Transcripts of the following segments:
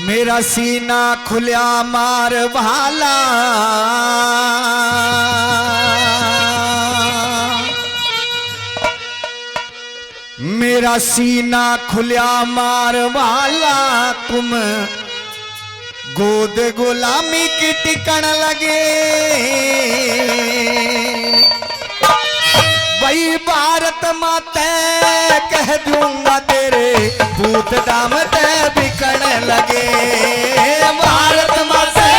मेरा सीना खुल्या मार भाला, मेरा सीना खुल्या मार वाला, तुम गोद गुलामी की टिकन लगे। वही भारत माते कह दूंगा तेरे भूत दाम ते बिकन लगे। भारत माते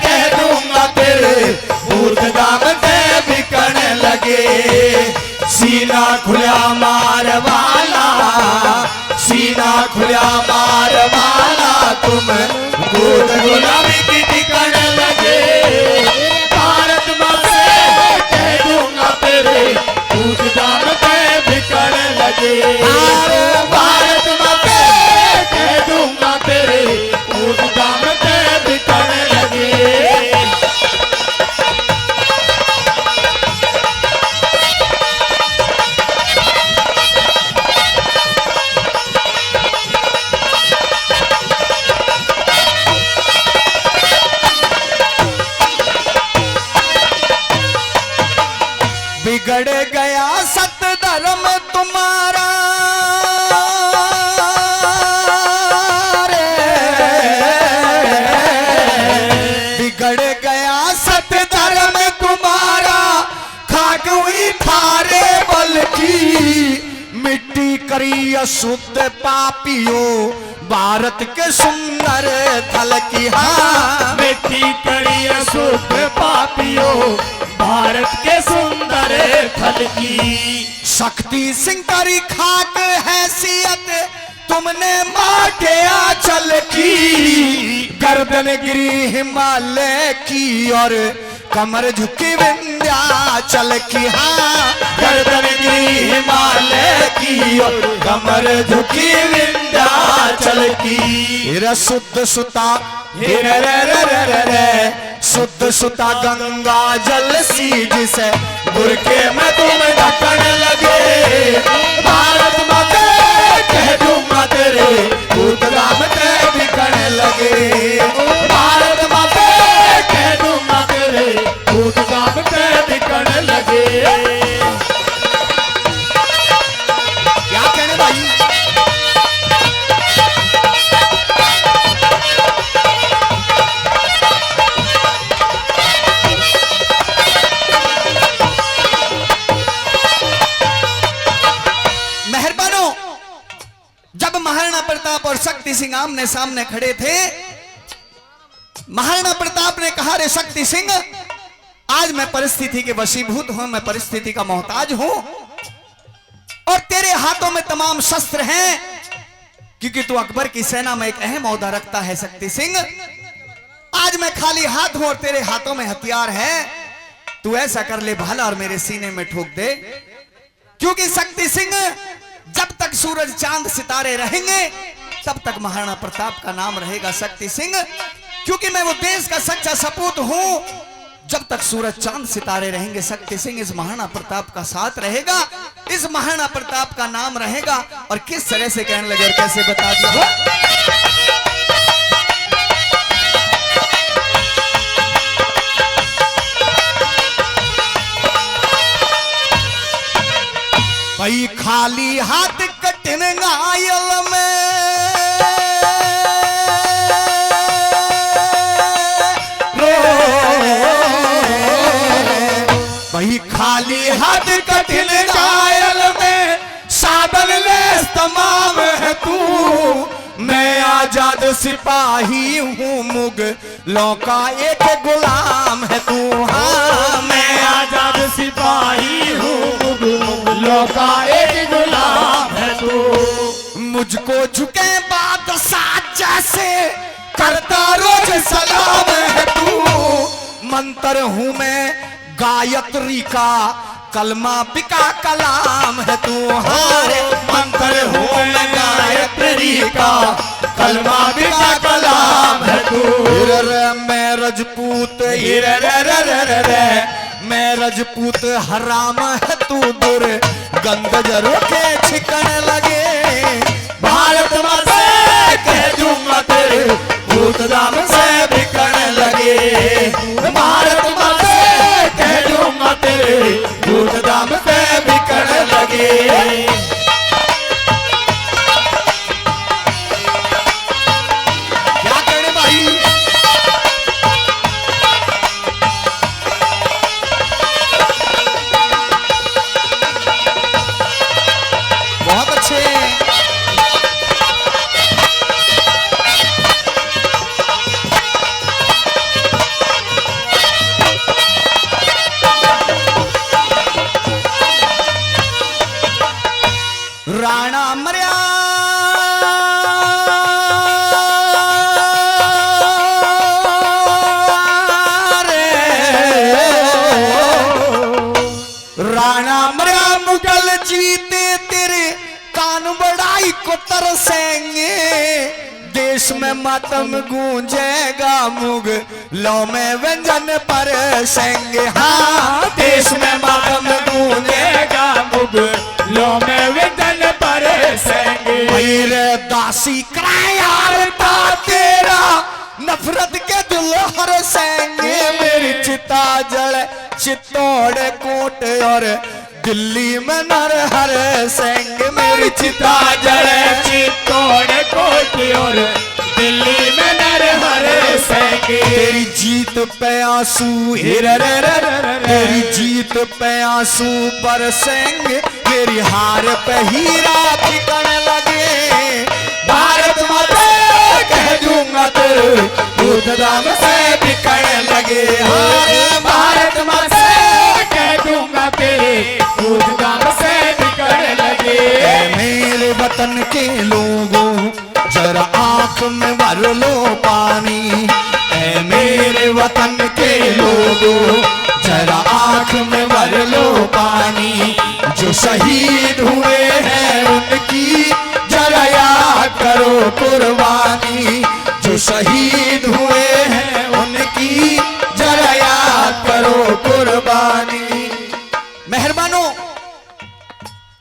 कह दूंगा तेरे भूत दाम ते बिकन लगे। सीना खुला मार वाला, सीना खुला मार वाला, तुम गोद गुलामी की टिकन लगे। भारत माँ से कह दूंगा तेरे भूत दाम पे बिकन लगे। भारत माँ से कह दूंगा तेरे भूत दाम पे बिकन लगे। बिगड़ गया सत धर्म तुम्हारा रे, बिगड़ गया सत धर्म तुम्हारा। खाक हुई थारे बल की मिट्टी करी अशुद्ध पापियों भारत के सुंदर थल की। हाँ, मिट्टी करी अशुद्ध पापियों भारत के सुंदर थल की। शक्ति सिंह करी खाक हैसियत तुमने माटे आंचल की। गर्दन गिरी हिमालय की और कमर झुकी विंध्याचल की। हाँ, गर्दन गिरी हिमालय की और कमर झुकी विंध्याचल की। शुद्ध सुता शुद्ध सुता गंगा जल सीज से बुरके में तुम ढकन लगे। भारत माते कह दूंगा तेरे भूत दाम ते बिकन लगे। भारत माते कह दूंगा तेरे भूत दाम ते बिकन लगे। क्या कहने भाई? जब महाराणा प्रताप और शक्ति सिंह आमने सामने खड़े थे, महाराणा प्रताप ने कहा, रे शक्ति सिंह, आज मैं परिस्थिति के वशीभूत हूं, मैं परिस्थिति का मोहताज हूं और तेरे हाथों में तमाम शस्त्र हैं क्योंकि तू अकबर की सेना में एक अहम ओहदा रखता है। शक्ति सिंह, आज मैं खाली हाथ हूं और तेरे हाथों में हथियार है। तू ऐसा कर ले भाला और मेरे सीने में ठोक दे, क्योंकि शक्ति सिंह जब तक सूरज चांद सितारे रहेंगे तब तक महाराणा प्रताप का नाम रहेगा। शक्ति सिंह, क्योंकि मैं वो देश का सच्चा सपूत हूं, जब तक सूरज चांद सितारे रहेंगे शक्ति सिंह इस महाराणा प्रताप का साथ रहेगा, इस महाराणा प्रताप का नाम रहेगा। और किस तरह से कहने लगे, कैसे बता दिया। भाई खाली हाथ कठिन घायल में भाई खाली हाथ कठिन घायल में साधन ले तमाम है तू। मैं आजाद सिपाही हूँ, मुगलों का एक गुलाम है तू। हाँ, मैं आजाद सिपाही हूँ, मुगलों का एक गुलाम है तू। मुझको झुके बादशाह जैसे करता रोज सलाम है तू। मंत्र हूँ मैं गायत्री का, कलमा बिका कलाम है तू। हारे मंत्र हूँ मैं गायत्री का, कलमा बिका कलाम है तू। मैं रजपूत मैं रजपूत हराम है तू, दुर गंद जरो के छिकन लगे। भारत माँ से कह दूंगा तेरे दाम से बिकने लगे। भारत माता कह दूंगा तेरे दूध दाम से बिकने लगे। क्या करने भाई? बहुत अच्छे। राणा मर्या रे, राणा मर्या मुगल जीते तेरे कान बड़ाई को तरसेंगे। देश में मातम गूंजेगा मुगलों में व्यंजन परसेंगे। हाँ, देश में मातम गूंजेगा मुगलों में व्यंजन परसेंगे। मेरे दासी करायार ता तेरा नफरत के दिल हरसेंगे। मेरी चिता जल चित्तौड़ कोट और दिल्ली में नर हरसेंगे। मेरी चिता जल चित्तौड़ कोट और दिल्ली में नर हरसेंगे। तेरी जीत पे आंसू तेरी जीत पे आंसू बरसेंगे। मेरी हार पे हीरा बिकने लगे। भारत माता कह दूंगा तेरे दूध दाम से बिकने लगे। हाँ, भारत माता कह दूंगा तेरे दूध दाम से बिकने लगे। मेरे वतन के लोगों जरा आंख में भर लो पानी। ऐ मेरे वतन के लोगों जरा आंख में भर लो पानी। जो शहीद हुए हैं उनकी जरा याद करो कुर्बानी। जो शहीद हुए हैं उनकी जरा याद करो कुर्बानी। मेहरबानो,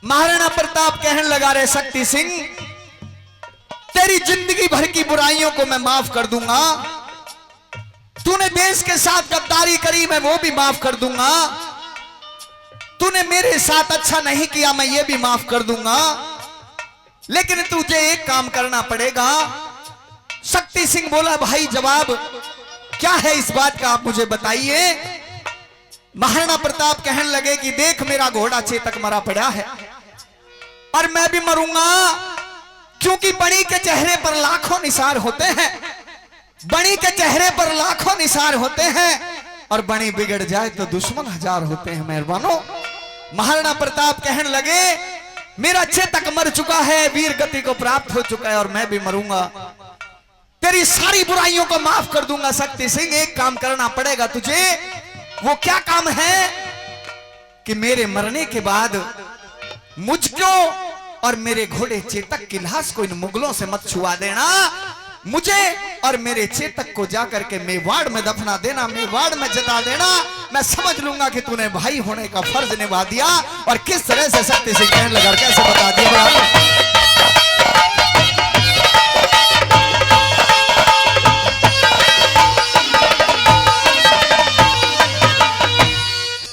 महाराणा प्रताप कहने लगा रे शक्ति सिंह, तेरी जिंदगी भर की बुराइयों को मैं माफ कर दूंगा। तूने देश के साथ गद्दारी करी, मैं वो भी माफ कर दूंगा। तूने मेरे साथ अच्छा नहीं किया, मैं ये भी माफ कर दूंगा। लेकिन तुझे एक काम करना पड़ेगा। शक्ति सिंह बोला, भाई जवाब क्या है इस बात का, आप मुझे बताइए। महाराणा प्रताप कहने लगे कि देख, मेरा घोड़ा चेतक मरा पड़ा है और मैं भी मरूंगा, क्योंकि बड़ी के चेहरे पर लाखों निसार होते हैं। बड़ी के चेहरे पर लाखों निसार होते हैं और बड़ी बिगड़ जाए तो दुश्मन हजार होते हैं। मेहरबानो, महाराणा प्रताप कहने लगे, मेरा चेतक मर चुका है, वीर गति को प्राप्त हो चुका है और मैं भी मरूंगा। तेरी सारी बुराइयों को माफ कर दूंगा। शक्ति सिंह, एक काम करना पड़ेगा तुझे। वो क्या काम है कि मेरे मरने के बाद मुझको और मेरे घोड़े चेतक की लाश को इन मुगलों से मत छुआ देना। मुझे और मेरे चेतक को जाकर के मेवाड़ में दफना देना, मेवाड़ में जता देना। मैं समझ लूंगा कि तूने भाई होने का फर्ज निभा दिया। और किस तरह से शक्ति सिंह कहने लगा, कैसे बता दिया।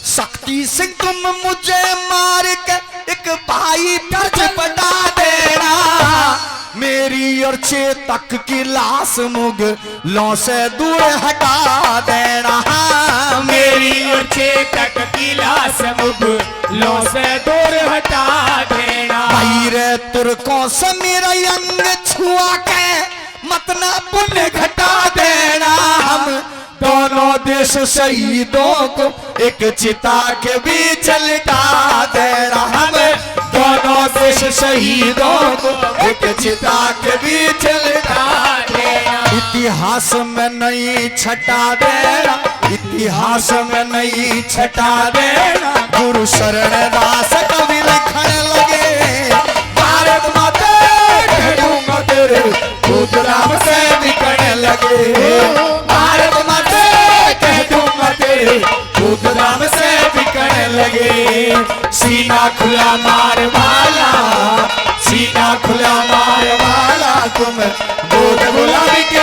शक्ति सिंह, तुम मुझे मार के एक भाई फर्ज बता देना। मेरी और चेतक की लाश मुगलों से दूर हटा देना। मेरी और चेतक की लाश मुगलों से दूर हटा देना। भाई रे तुर्कों से मेरा अंग छुआ के मत ना पुण्य घटा देना। हम दोनों देश शहीदों को एक चिता के बीच लिटा देना। हम दोनों देश शहीदों को एक चिता के बीच लिटा देना। इतिहास में नहीं छटा देना, इतिहास में नहीं छटा देना। गुरु शरण दास कवि लिखने लगे, भारत माता कह दूंगा तेरे दूध राम से बिकने लगे। भारत माता कह दूंगा तेरे दूध राम से बिकने लगे। सीना खुला मार वाला, सीना खुला मार वाला, तुम दूध गुलाबी के